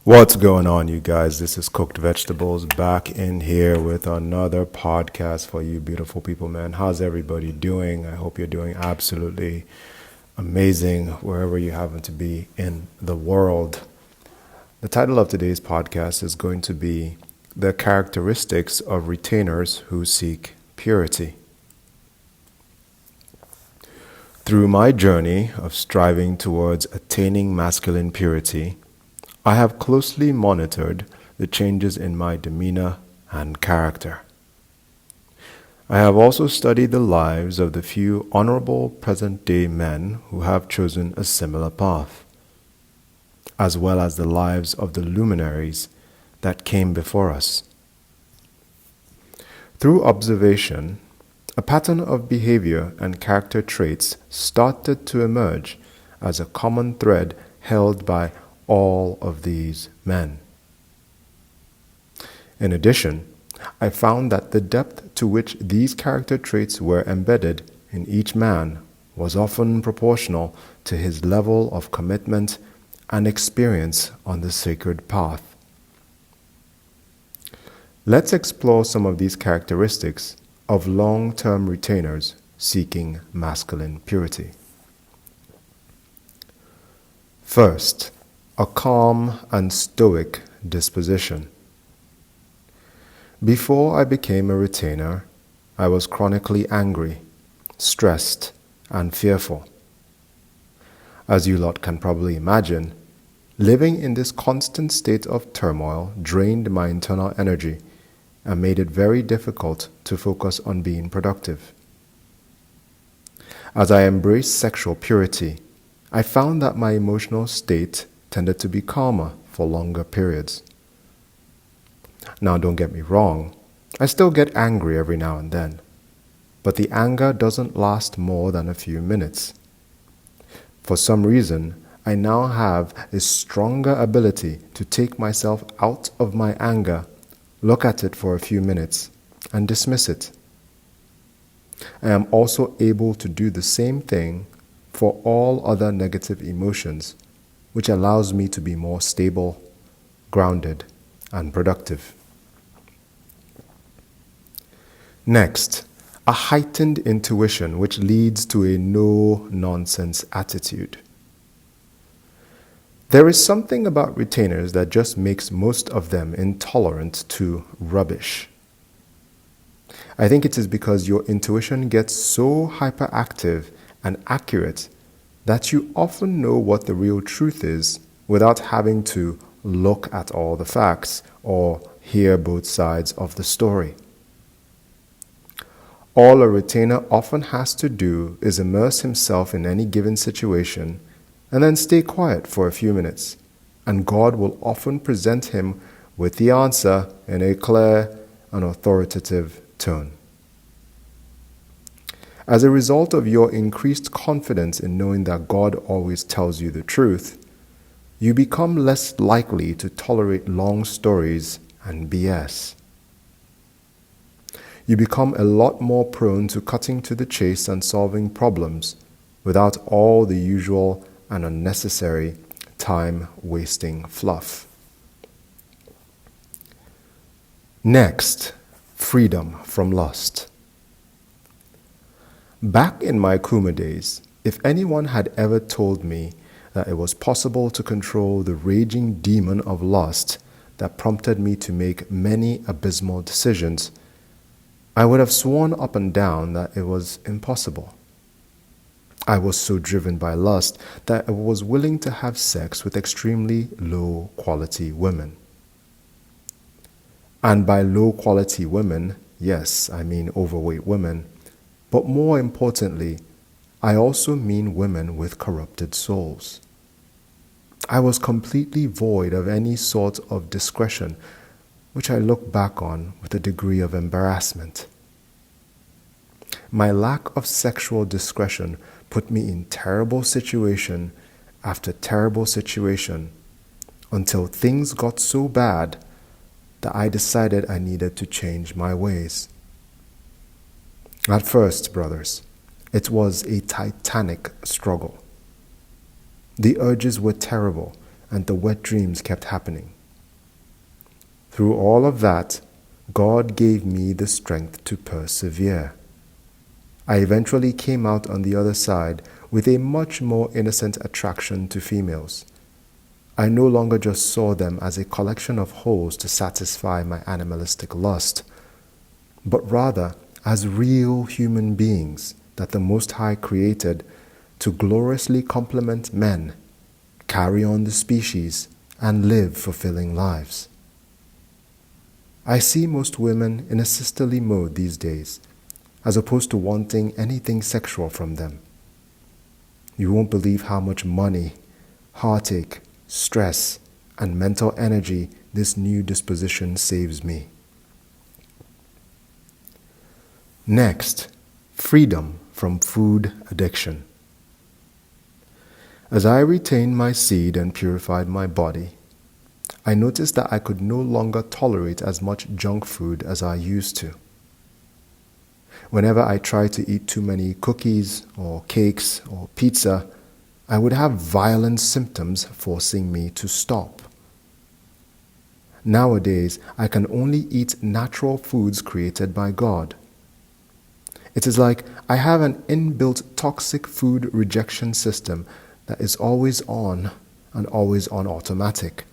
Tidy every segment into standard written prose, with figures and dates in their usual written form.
What's going on, you guys? This is Cooked Vegetables back in here with another podcast for you beautiful people, man. How's everybody doing? I hope you're doing absolutely amazing wherever you happen to be in the world. The title of today's podcast is going to be The Characteristics of Retainers Who Seek Purity. Through my journey of striving towards attaining masculine purity, I have closely monitored the changes in my demeanor and character. I have also studied the lives of the few honorable present-day men who have chosen a similar path, as well as the lives of the luminaries that came before us. Through observation, a pattern of behavior and character traits started to emerge as a common thread held by all of these men. In addition, I found that the depth to which these character traits were embedded in each man was often proportional to his level of commitment and experience on the sacred path. Let's explore some of these characteristics of long-term retainers seeking masculine purity. First, a calm and stoic disposition. Before I became a retainer, I was chronically angry, stressed, and fearful. As you lot can probably imagine, living in this constant state of turmoil drained my internal energy and made it very difficult to focus on being productive. As I embraced sexual purity, I found that my emotional state tended to be calmer for longer periods. Now, don't get me wrong, I still get angry every now and then, but the anger doesn't last more than a few minutes. For some reason, I now have a stronger ability to take myself out of my anger, look at it for a few minutes, and dismiss it. I am also able to do the same thing for all other negative emotions, which allows me to be more stable, grounded, and productive. Next, a heightened intuition which leads to a no-nonsense attitude. There is something about retainers that just makes most of them intolerant to rubbish. I think it is because your intuition gets so hyperactive and accurate that you often know what the real truth is without having to look at all the facts or hear both sides of the story. All a retainer often has to do is immerse himself in any given situation and then stay quiet for a few minutes, and God will often present him with the answer in a clear and authoritative tone. As a result of your increased confidence in knowing that God always tells you the truth, you become less likely to tolerate long stories and BS. You become a lot more prone to cutting to the chase and solving problems without all the usual and unnecessary time-wasting fluff. Next, freedom from lust. Back in my Kuma days, if anyone had ever told me that it was possible to control the raging demon of lust that prompted me to make many abysmal decisions, I would have sworn up and down that it was impossible. I was so driven by lust that I was willing to have sex with extremely low-quality women. And by low-quality women, yes, I mean overweight women. But more importantly, I also mean women with corrupted souls. I was completely void of any sort of discretion, which I look back on with a degree of embarrassment. My lack of sexual discretion put me in terrible situation after terrible situation until things got so bad that I decided I needed to change my ways. At first, brothers, it was a titanic struggle. The urges were terrible, and the wet dreams kept happening. Through all of that, God gave me the strength to persevere. I eventually came out on the other side with a much more innocent attraction to females. I no longer just saw them as a collection of holes to satisfy my animalistic lust, but rather as real human beings that the Most High created to gloriously complement men, carry on the species, and live fulfilling lives. I see most women in a sisterly mode these days, as opposed to wanting anything sexual from them. You won't believe how much money, heartache, stress, and mental energy this new disposition saves me. Next, freedom from food addiction. As I retained my seed and purified my body, I noticed that I could no longer tolerate as much junk food as I used to. Whenever I tried to eat too many cookies or cakes or pizza, I would have violent symptoms forcing me to stop. Nowadays, I can only eat natural foods created by God. It is like I have an inbuilt toxic food rejection system that is always on and always on automatic.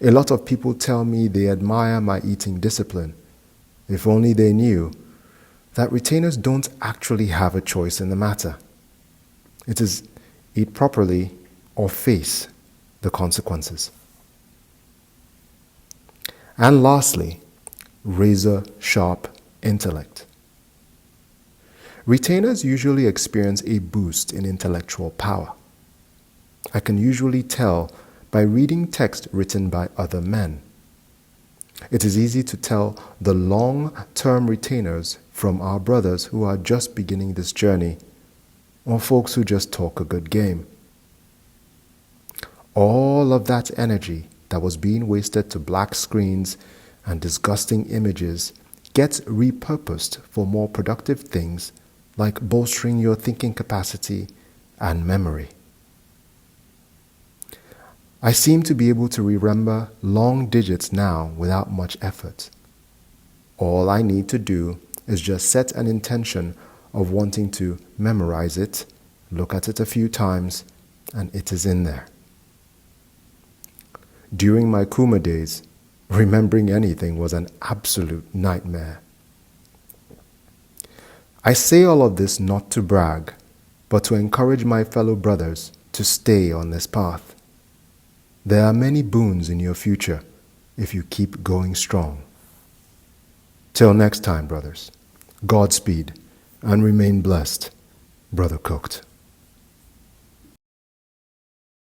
A lot of people tell me they admire my eating discipline. If only they knew that retainers don't actually have a choice in the matter. It is eat properly or face the consequences. And lastly, razor-sharp intellect. Retainers usually experience a boost in intellectual power. I can usually tell by reading text written by other men. It is easy to tell the long-term retainers from our brothers who are just beginning this journey, or folks who just talk a good game. All of that energy that was being wasted to black screens and disgusting images gets repurposed for more productive things like bolstering your thinking capacity and memory. I seem to be able to remember long digits now without much effort. All I need to do is just set an intention of wanting to memorize it, look at it a few times, and it is in there. During my Kuma days, remembering anything was an absolute nightmare. I say all of this not to brag, but to encourage my fellow brothers to stay on this path. There are many boons in your future if you keep going strong. Till next time, brothers, Godspeed and remain blessed. Brother Cooked.